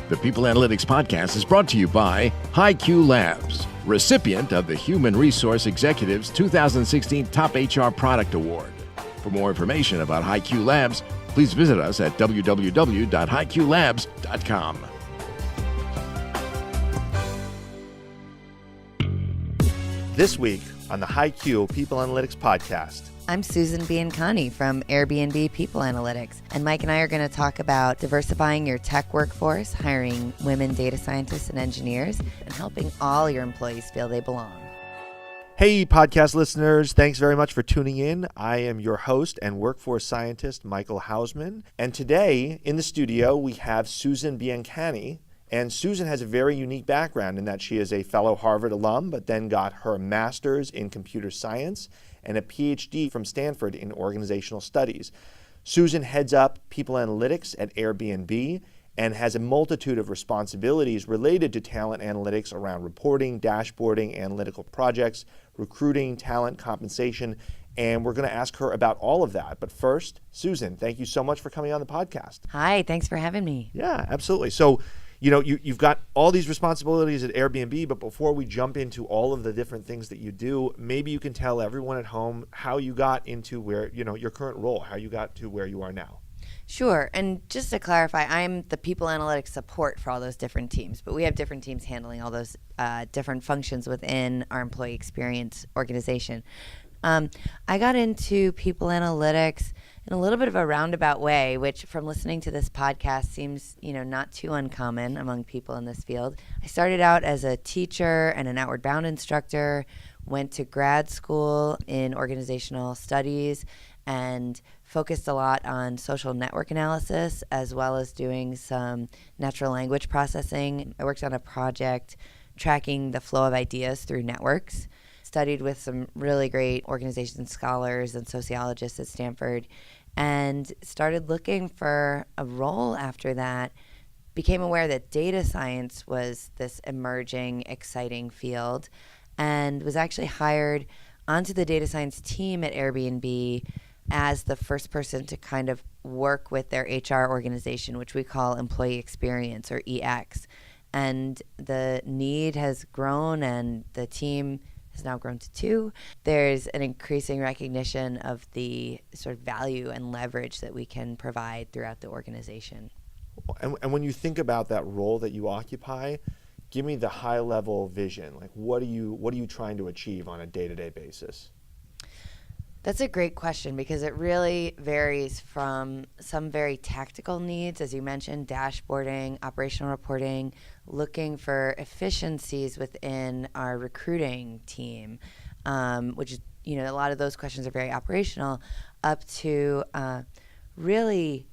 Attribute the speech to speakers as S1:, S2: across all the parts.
S1: The People Analytics Podcast is brought to you by hiQ Labs, recipient of the Human Resource Executive's 2016 Top HR Product Award. For more information about hiQ Labs, please visit us at www.hiqlabs.com.
S2: This week on the hiQ People Analytics Podcast.
S3: I'm Susan Biancani from Airbnb People Analytics, and Mike and I are going to talk about diversifying your tech workforce, hiring women data scientists and engineers, and helping all your employees feel they belong.
S2: Hey, podcast listeners. Thanks very much for tuning in. I am your host and workforce scientist, Michael Housman. And today in the studio, we have Susan Biancani. And Susan has a very unique background in that she is a fellow Harvard alum, but then got her master's in computer science and a PhD from Stanford in organizational studies. Susan heads up people analytics at Airbnb and has a multitude of responsibilities related to talent analytics around reporting, dashboarding, analytical projects, recruiting, talent compensation, and we're going to ask her about all of that. But first, Susan, thank you so much for coming on the podcast.
S3: Hi, thanks for having me.
S2: Yeah, absolutely. So, you've got all these responsibilities at Airbnb, but before we jump into all of the different things that you do, maybe you can tell everyone at home how you got into where, your current role, how you got to where you are now.
S3: Sure. And just to clarify, I'm the people analytics support for all those different teams, but we have different teams handling all those different functions within our employee experience organization. I got into people analytics in a little bit of a roundabout way, which from listening to this podcast seems, not too uncommon among people in this field. I started out as a teacher and an outward bound instructor, went to grad school in organizational studies, and focused a lot on social network analysis, as well as doing some natural language processing. I worked on a project tracking the flow of ideas through networks, studied with some really great organization scholars and sociologists at Stanford, and started looking for a role after that. Became aware that data science was this emerging, exciting field, and was actually hired onto the data science team at Airbnb as the first person to kind of work with their HR organization, which we call employee experience, or EX. And the need has grown, and the team has now grown to 2. There's an increasing recognition of the sort of value and leverage that we can provide throughout the organization.
S2: And when you think about that role that you occupy, give me the high-level vision. Like, what are you trying to achieve on a day-to-day basis?
S3: That's a great question, because it really varies from some very tactical needs, as you mentioned, dashboarding, operational reporting, looking for efficiencies within our recruiting team, which is, a lot of those questions are very operational, up to really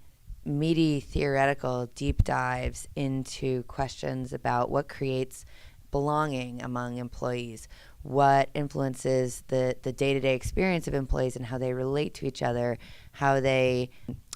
S3: meaty theoretical deep dives into questions about what creates belonging among employees, what influences the day-to-day experience of employees and how they relate to each other, how they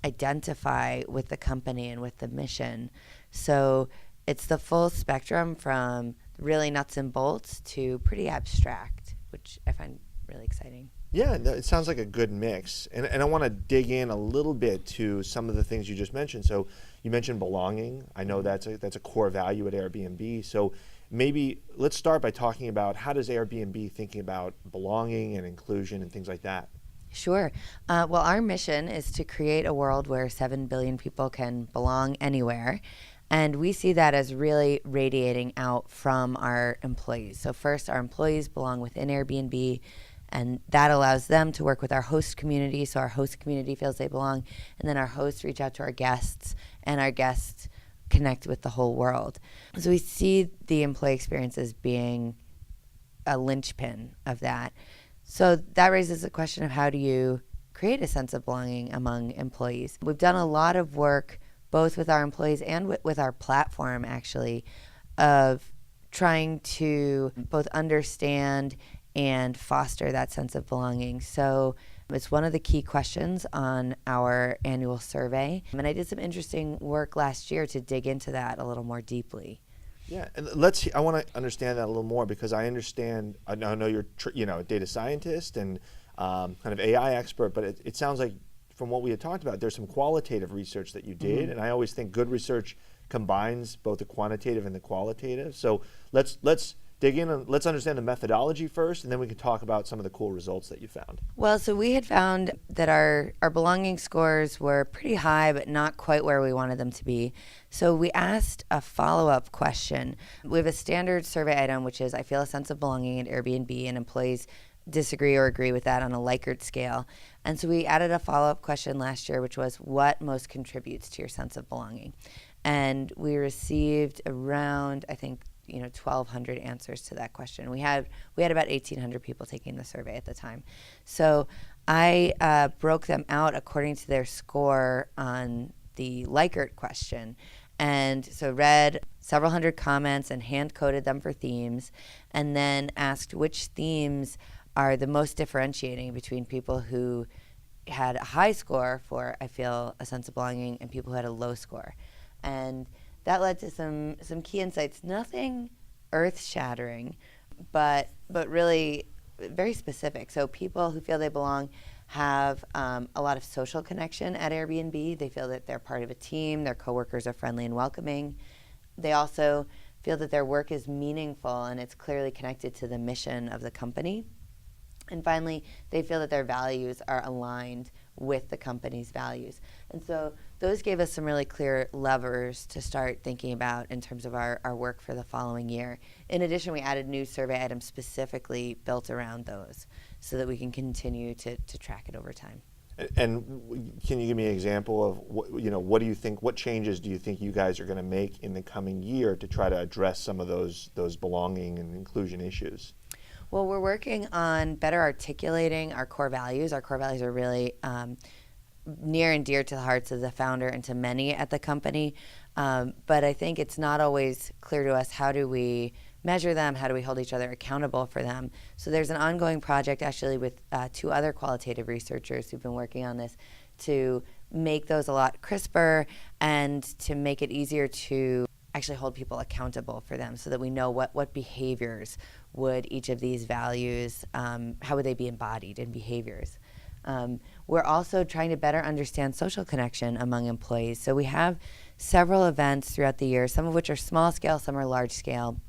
S3: identify with the company and with the mission. So it's the full spectrum from really nuts and bolts to pretty abstract, which I find really exciting.
S2: Yeah, it sounds like a good mix. And I want to dig in a little bit to some of the things you just mentioned. So you mentioned belonging. I know that's a core value at Airbnb. So maybe let's start by talking about how does Airbnb thinking about belonging and inclusion and things like that?
S3: Sure. Well, our mission is to create a world where 7 billion people can belong anywhere. And we see that as really radiating out from our employees. So first, our employees belong within Airbnb, and that allows them to work with our host community, so our host community feels they belong. And then our hosts reach out to our guests, and our guests connect with the whole world. So we see the employee experience as being a linchpin of that. So that raises the question of how do you create a sense of belonging among employees? We've done a lot of work both with our employees and with our platform, actually, of trying to both understand and foster that sense of belonging. So it's one of the key questions on our annual survey. And I did some interesting work last year to dig into that a little more deeply.
S2: Yeah, and I want to understand that a little more, because I know you're a data scientist and kind of AI expert, but it sounds like from what we had talked about, there's some qualitative research that you did, and I always think good research combines both the quantitative and the qualitative. So let's dig in and let's understand the methodology first, and then we can talk about some of the cool results that you found.
S3: Well, so we had found that our belonging scores were pretty high, but not quite where we wanted them to be. So we asked a follow-up question. We have a standard survey item, which is, I feel a sense of belonging at Airbnb, and employees disagree or agree with that on a Likert scale. And so we added a follow-up question last year, which was, what most contributes to your sense of belonging? And we received around, I think, 1,200 answers to that question. We had about 1,800 people taking the survey at the time. So I broke them out according to their score on the Likert question. And so read several hundred comments and hand-coded them for themes, and then asked which themes are the most differentiating between people who had a high score for I feel a sense of belonging and people who had a low score. And that led to some key insights. Nothing earth-shattering, but really very specific. So people who feel they belong have a lot of social connection at Airbnb. They feel that they're part of a team. Their coworkers are friendly and welcoming. They also feel that their work is meaningful and it's clearly connected to the mission of the company. And finally, they feel that their values are aligned with the company's values. And so those gave us some really clear levers to start thinking about in terms of our work for the following year. In addition, we added new survey items specifically built around those so that we can continue to track it over time.
S2: And can you give me an example of what do you think, what changes do you think you guys are going to make in the coming year to try to address some of those belonging and inclusion issues?
S3: Well, we're working on better articulating our core values. Our core values are really near and dear to the hearts of the founder and to many at the company. But I think it's not always clear to us, how do we measure them? How do we hold each other accountable for them? So there's an ongoing project actually with 2 other qualitative researchers who've been working on this to make those a lot crisper and to make it easier to actually hold people accountable for them so that we know what behaviors would each of these values, how would they be embodied in behaviors. We're also trying to better understand social connection among employees. So we have several events throughout the year, some of which are small scale, some are large scale.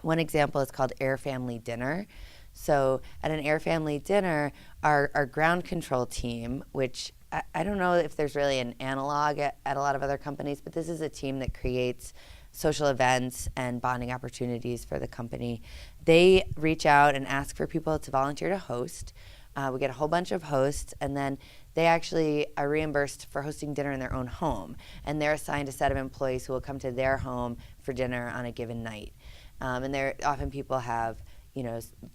S3: One example is called Air Family Dinner. So at an Air Family Dinner, our ground control team, which I don't know if there's really an analog at a lot of other companies, but this is a team that creates social events and bonding opportunities for the company. They reach out and ask for people to volunteer to host. We get a whole bunch of hosts, and then they actually are reimbursed for hosting dinner in their own home. And they're assigned a set of employees who will come to their home for dinner on a given night. And often people have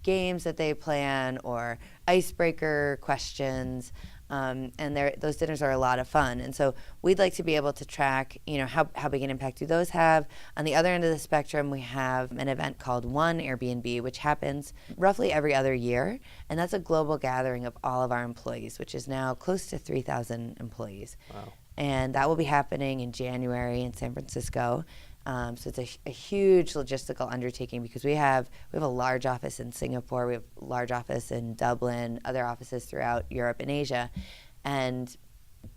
S3: games that they plan or icebreaker questions. And those dinners are a lot of fun. And so we'd like to be able to track, how big an impact do those have. On the other end of the spectrum, we have an event called One Airbnb, which happens roughly every other year. And that's a global gathering of all of our employees, which is now close to 3,000 employees. Wow. And that will be happening in January in San Francisco. So it's a huge logistical undertaking because we have a large office in Singapore, we have a large office in Dublin, other offices throughout Europe and Asia. And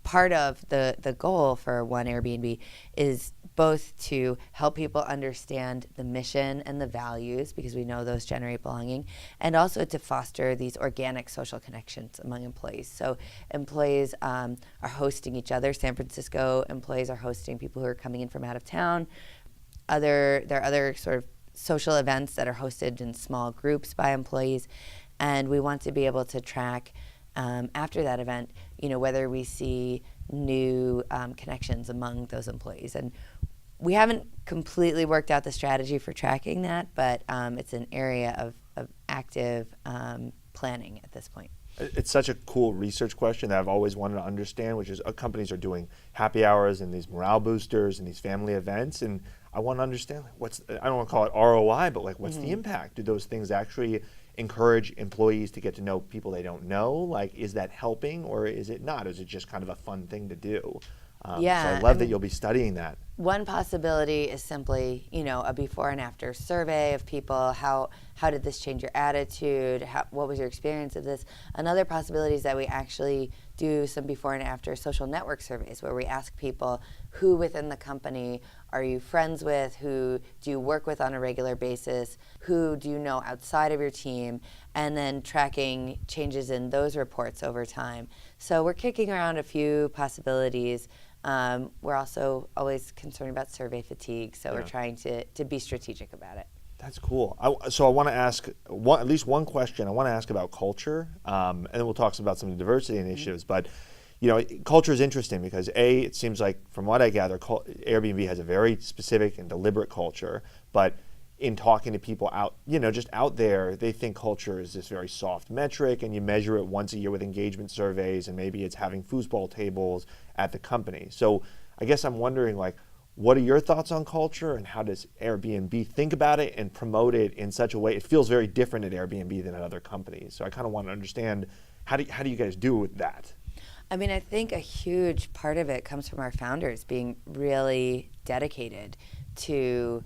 S3: part of the goal for One Airbnb is both to help people understand the mission and the values, because we know those generate belonging, and also to foster these organic social connections among employees. So employees are hosting each other. San Francisco employees are hosting people who are coming in from out of town. There are other sort of social events that are hosted in small groups by employees, and we want to be able to track after that event, whether we see new connections among those employees. And we haven't completely worked out the strategy for tracking that, but it's an area of active planning at this point.
S2: It's such a cool research question that I've always wanted to understand, which is companies are doing happy hours and these morale boosters and these family events, and I want to understand I don't want to call it ROI, but what's the impact? Do those things actually encourage employees to get to know people they don't know? Is that helping or is it not? Is it just kind of a fun thing to do?
S3: Yeah,
S2: so I love that you'll be studying that.
S3: One possibility is simply, a before and after survey of people. How did this change your attitude? What was your experience of this? Another possibility is that we actually do some before and after social network surveys where we ask people who within the company are you friends with, who do you work with on a regular basis, who do you know outside of your team, and then tracking changes in those reports over time. So we're kicking around a few possibilities. We're also always concerned about survey fatigue, so we're trying to be strategic about it.
S2: That's cool. So I want to ask at least one question. I want to ask about culture, and then we'll talk about some of the diversity initiatives. But culture is interesting because it seems like from what I gather, Airbnb has a very specific and deliberate culture. But in talking to people just out there, they think culture is this very soft metric, and you measure it once a year with engagement surveys, and maybe it's having foosball tables at the company. So I guess I'm wondering, what are your thoughts on culture, and how does Airbnb think about it and promote it in such a way? It feels very different at Airbnb than at other companies. So I kind of want to understand, how do you guys do with that?
S3: I think a huge part of it comes from our founders being really dedicated to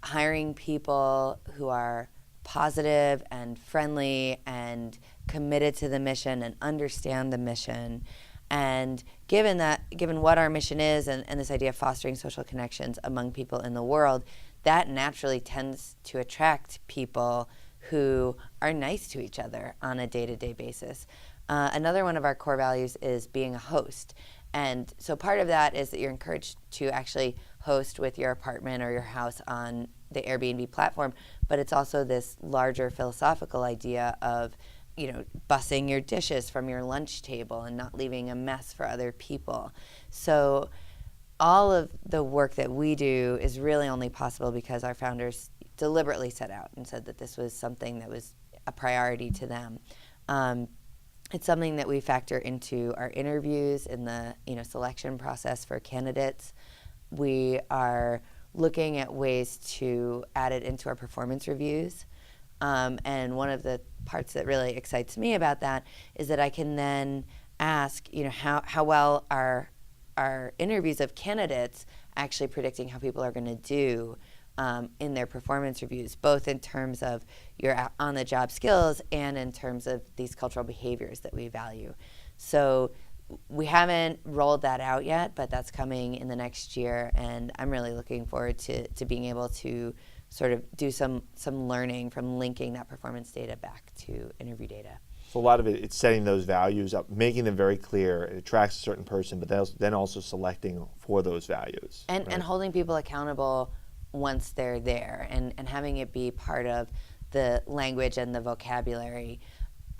S3: hiring people who are positive and friendly and committed to the mission and understand the mission. And given what our mission is and this idea of fostering social connections among people in the world, that naturally tends to attract people who are nice to each other on a day-to-day basis. Another one of our core values is being a host. And so part of that is that you're encouraged to actually host with your apartment or your house on the Airbnb platform, but it's also this larger philosophical idea of bussing your dishes from your lunch table and not leaving a mess for other people. So all of the work that we do is really only possible because our founders deliberately set out and said that this was something that was a priority to them. It's something that we factor into our interviews in the selection process for candidates. We are looking at ways to add it into our performance reviews. And one of the parts that really excites me about that is that I can then ask, how well are our interviews of candidates actually predicting how people are going to do in their performance reviews, both in terms of your on-the-job skills and in terms of these cultural behaviors that we value. So we haven't rolled that out yet, but that's coming in the next year, and I'm really looking forward to being able to sort of do some learning from linking that performance data back to interview data.
S2: So a lot of it's setting those values up, making them very clear. It attracts a certain person, but then also selecting for those values.
S3: And holding people accountable once they're there, and having it be part of the language and the vocabulary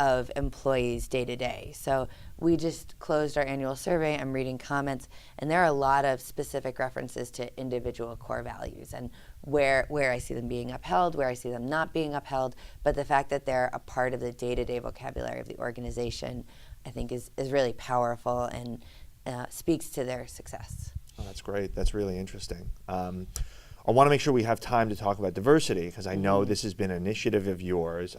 S3: of employees day to day. So we just closed our annual survey. I'm reading comments, and there are a lot of specific references to individual core values and where I see them being upheld, where I see them not being upheld. But the fact that they're a part of the day-to-day vocabulary of the organization, I think is really powerful and speaks to their success.
S2: Oh, that's great. That's really interesting. I want to make sure we have time to talk about diversity, because I know this has been an initiative of yours.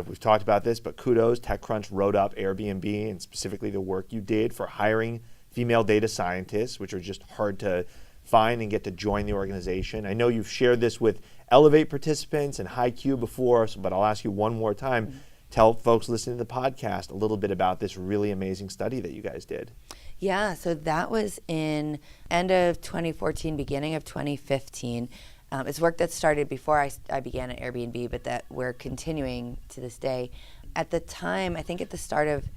S2: We've talked about this, but kudos. TechCrunch wrote up Airbnb and specifically the work you did for hiring female data scientists, which are just hard to find and get to join the organization. I know you've shared this with Elevate participants and hiQ before, but I'll ask you one more time. Tell folks listening to the podcast a little bit about this really amazing study that you guys did.
S3: Yeah, so that was in end of 2014, beginning of 2015. It's work that started before I began at Airbnb, but that we're continuing to this day. At the time, I think at the start of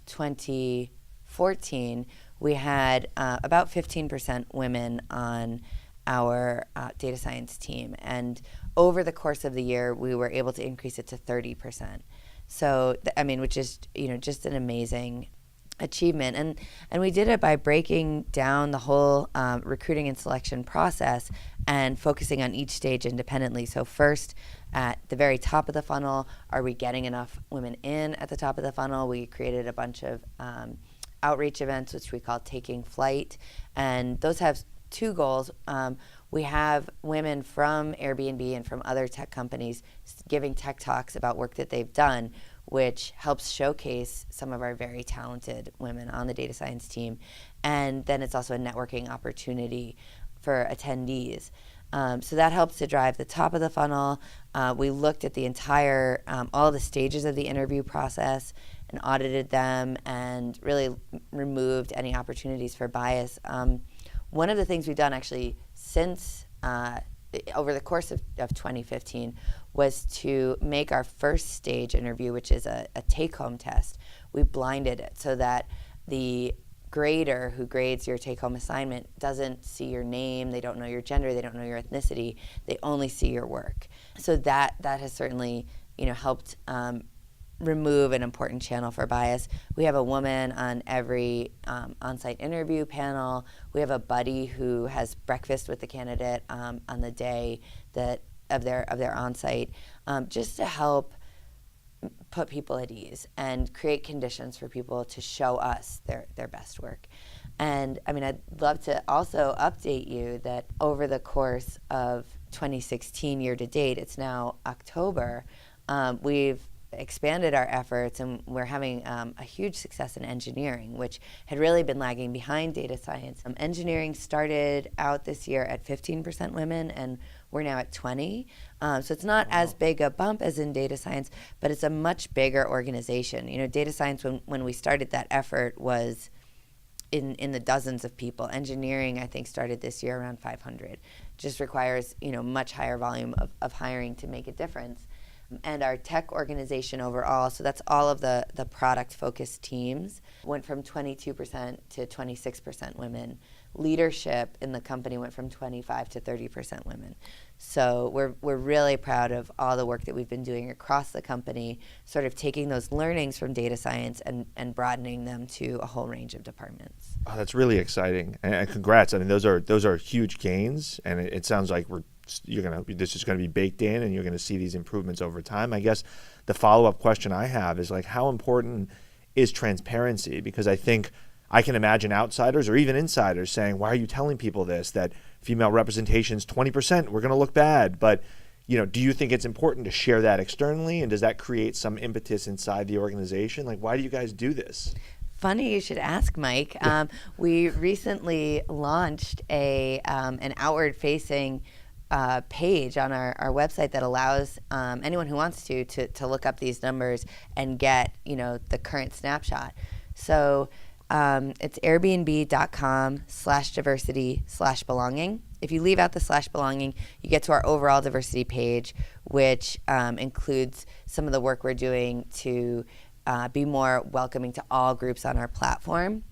S3: 2014, we had about 15% women on our data science team. And over the course of the year, we were able to increase it to 30%. So, which is, just an amazing achievement. And we did it by breaking down the whole recruiting and selection process and focusing on each stage independently. So first, at the very top of the funnel, are we getting enough women in at the top of the funnel? We created a bunch of outreach events, which we call Taking Flight. And those have two goals. We have women from Airbnb and from other tech companies giving tech talks about work that they've done, which helps showcase some of our very talented women on the data science team. And then it's also a networking opportunity for attendees. So that helps to drive the top of the funnel. We looked at the entire, all the stages of the interview process and audited them and really removed any opportunities for bias. One of the things we've done actually since over the course of 2015 was to make our first stage interview, which is a take-home test. We blinded it so that the grader who grades your take-home assignment doesn't see your name, they don't know your gender, they don't know your ethnicity, they only see your work. So that has certainly helped remove an important channel for bias. We have a woman on every on-site interview panel. We have a buddy who has breakfast with the candidate on the day of their on-site, just to help put people at ease and create conditions for people to show us their best work. And I mean, I'd love to also update you that over the course of 2016 year to date, it's now October, we've expanded our efforts, and we're having a huge success in engineering, which had really been lagging behind data science. Engineering started out this year at 15% women, and we're now at 20. So it's not as big a bump as in data science, but it's a much bigger organization. Data science, when we started that effort, was in the dozens of people. Engineering, I think, started this year around 500. Just requires much higher volume of hiring to make a difference. And our tech organization overall, so that's all of the product-focused teams, went from 22% to 26% women. Leadership in the company went from 25 to 30% women. So we're really proud of all the work that we've been doing across the company, sort of taking those learnings from data science and broadening them to a whole range of departments.
S2: Oh, that's really exciting, and congrats. I mean, those are huge gains, and it sounds like this is going to be baked in, and you're going to see these improvements over time. I guess the follow-up question I have is, like, how important is transparency? Because I think I can imagine outsiders or even insiders saying, why are you telling people this, that female representation is 20%, we're going to look bad? But do you think it's important to share that externally, and does that create some impetus inside the organization? Like, why do you guys do this?
S3: Funny you should ask, Mike. We recently launched an outward-facing page on our website that allows anyone who wants to look up these numbers and get the current snapshot. So it's airbnb.com/diversity/belonging. If you leave out the /belonging, you get to our overall diversity page, which includes some of the work we're doing to be more welcoming to all groups on our platform.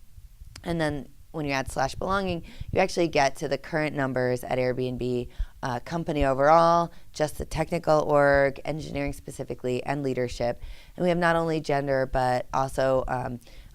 S3: And then when you add /belonging, you actually get to the current numbers at Airbnb, company overall, just the technical org, engineering specifically, and leadership. And we have not only gender, but also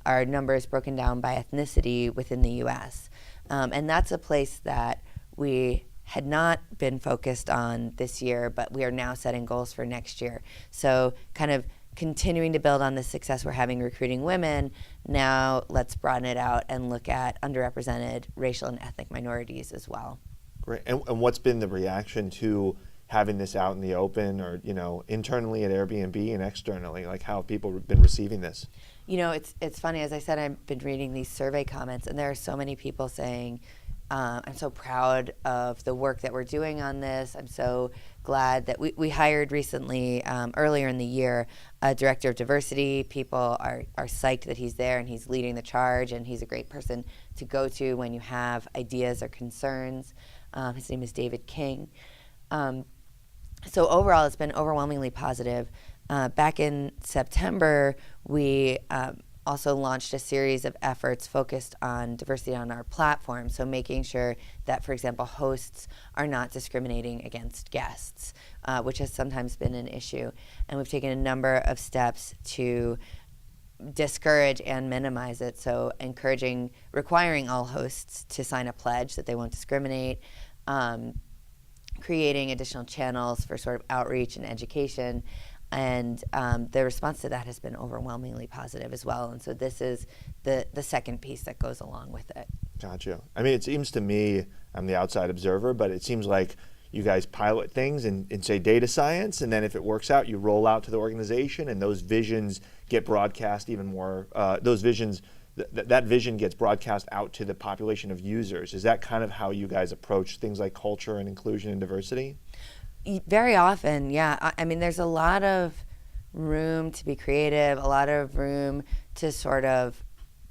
S3: our numbers broken down by ethnicity within the U.S. And that's a place that we had not been focused on this year, but we are now setting goals for next year. So kind of continuing to build on the success we're having recruiting women, now let's broaden it out and look at underrepresented racial and ethnic minorities as well.
S2: Great. And what's been the reaction to having this out in the open, or internally at Airbnb and externally? Like, how have people been receiving this?
S3: It's funny. As I said, I've been reading these survey comments, and there are so many people saying, I'm so proud of the work that we're doing on this. I'm so glad that we hired recently, earlier in the year, a director of diversity. People are psyched that he's there and he's leading the charge, and he's a great person to go to when you have ideas or concerns. His name is David King. So overall, it's been overwhelmingly positive. Back in September, we also launched a series of efforts focused on diversity on our platform. So making sure that, for example, hosts are not discriminating against guests, which has sometimes been an issue. And we've taken a number of steps to discourage and minimize it. So requiring all hosts to sign a pledge that they won't discriminate, creating additional channels for sort of outreach and education. And the response to that has been overwhelmingly positive as well. And so this is the second piece that goes along with it.
S2: Gotcha. I mean, it seems to me, I'm the outside observer, but it seems like you guys pilot things in say data science, and then if it works out, you roll out to the organization, and those visions get broadcast even more. That vision gets broadcast out to the population of users. Is that kind of how you guys approach things like culture and inclusion and diversity?
S3: Very often, yeah. I mean, there's a lot of room to be creative, a lot of room to sort of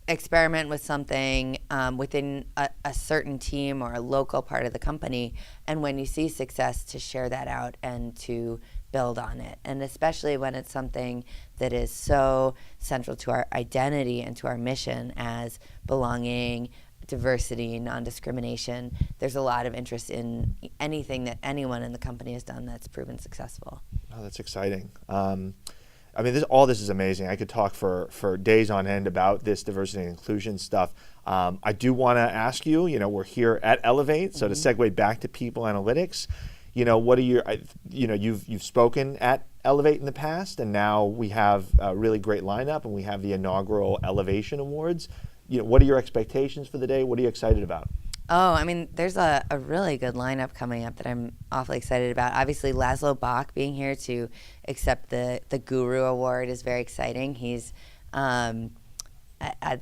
S3: experiment with something within a certain team or a local part of the company. And when you see success, to share that out and to build on it. And especially when it's something that is so central to our identity and to our mission as belonging, diversity, non-discrimination. There's a lot of interest in anything that anyone in the company has done that's proven successful.
S2: Oh, that's exciting. I mean, all this is amazing. I could talk for days on end about this diversity and inclusion stuff. I do want to ask you, we're here at Elevate, so to segue back to people analytics, what are your, you've spoken at Elevate in the past, and now we have a really great lineup, and we have the inaugural Elevation Awards. What are your expectations for the day? What are you excited about?
S3: Oh, I mean, there's a really good lineup coming up that I'm awfully excited about. Obviously, Laszlo Bock being here to accept the Guru Award is very exciting. He's the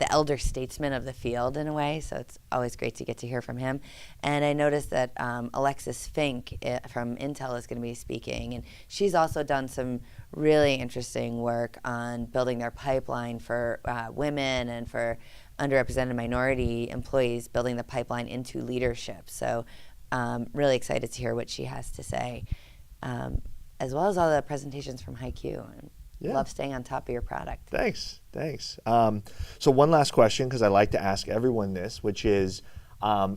S3: elder statesman of the field in a way, so it's always great to get to hear from him. And I noticed that Alexis Fink from Intel is going to be speaking, and she's also done some really interesting work on building their pipeline for women and for underrepresented minority employees, building the pipeline into leadership. So really excited to hear what she has to say, as well as all the presentations from hiQ.
S2: Yeah.
S3: Love staying on top of your product.
S2: Thanks. So one last question, because I like to ask everyone this, which is,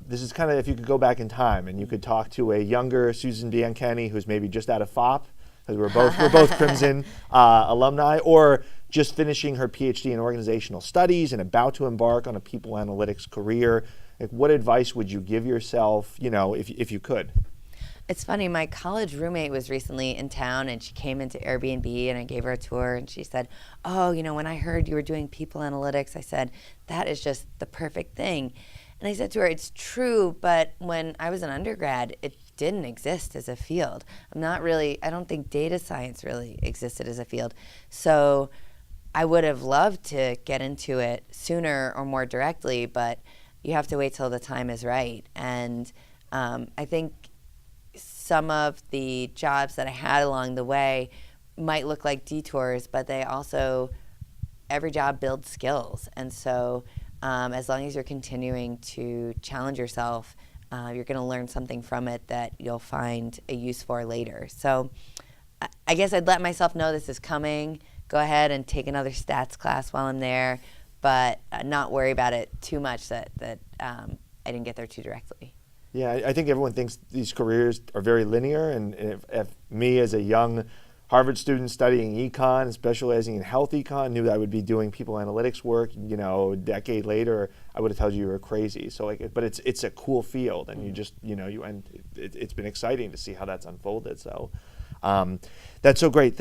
S2: this is kind of if you could go back in time and you could talk to a younger Susan Biancani who's maybe just out of FOP, because we're both Crimson alumni, or just finishing her PhD in organizational studies and about to embark on a people analytics career. Like, what advice would you give yourself, if you could?
S3: It's funny, my college roommate was recently in town, and she came into Airbnb, and I gave her a tour, and she said, oh, when I heard you were doing people analytics, I said, that is just the perfect thing. And I said to her, it's true, but when I was an undergrad, it didn't exist as a field. I don't think data science really existed as a field. So I would have loved to get into it sooner or more directly, but you have to wait till the time is right. And I think some of the jobs that I had along the way might look like detours, but every job builds skills. And so as long as you're continuing to challenge yourself, you're going to learn something from it that you'll find a use for later. So I guess I'd let myself know this is coming. Go ahead and take another stats class while I'm there, but not worry about it too much that I didn't get there too directly.
S2: Yeah, I think everyone thinks these careers are very linear, and if me as a young Harvard student studying econ and specializing in health econ knew that I would be doing people analytics work, a decade later, I would have told you were crazy. So but it's a cool field, and you just, it's been exciting to see how that's unfolded. So that's so great.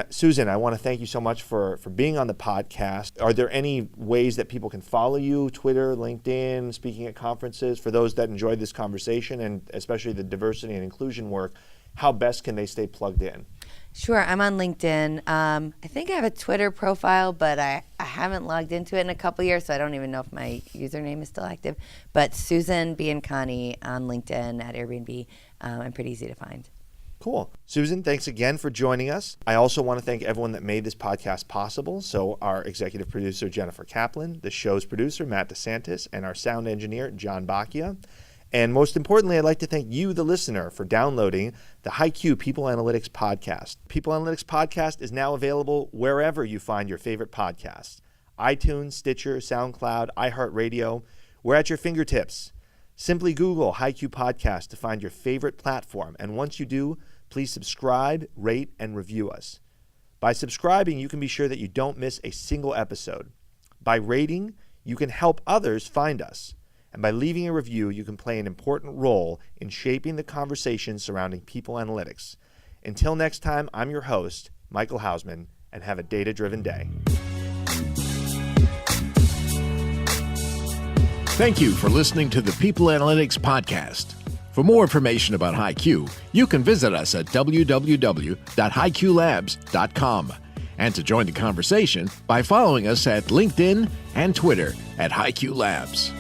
S2: Susan, I want to thank you so much for being on the podcast. Are there any ways that people can follow you, Twitter, LinkedIn, speaking at conferences, for those that enjoyed this conversation, and especially the diversity and inclusion work? How best can they stay plugged in?
S3: Sure, I'm on LinkedIn. I think I have a Twitter profile, but I haven't logged into it in a couple years, so I don't even know if my username is still active. But Susan Biancani on LinkedIn at Airbnb. I'm pretty easy to find.
S2: Cool. Susan, thanks again for joining us. I also want to thank everyone that made this podcast possible. So our executive producer, Jennifer Kaplan, the show's producer, Matt DeSantis, and our sound engineer, John Bacchia. And most importantly, I'd like to thank you, the listener, for downloading the hiQ People Analytics Podcast. People Analytics Podcast is now available wherever you find your favorite podcasts. iTunes, Stitcher, SoundCloud, iHeartRadio. We're at your fingertips. Simply Google hiQ Podcast to find your favorite platform. And once you do, please subscribe, rate, and review us. By subscribing, you can be sure that you don't miss a single episode. By rating, you can help others find us. And by leaving a review, you can play an important role in shaping the conversation surrounding people analytics. Until next time, I'm your host, Michael Housman, and have a data-driven day.
S1: Thank you for listening to the People Analytics Podcast. For more information about hiQ, you can visit us at www.hiqlabs.com. And to join the conversation by following us at LinkedIn and Twitter at hiQ Labs.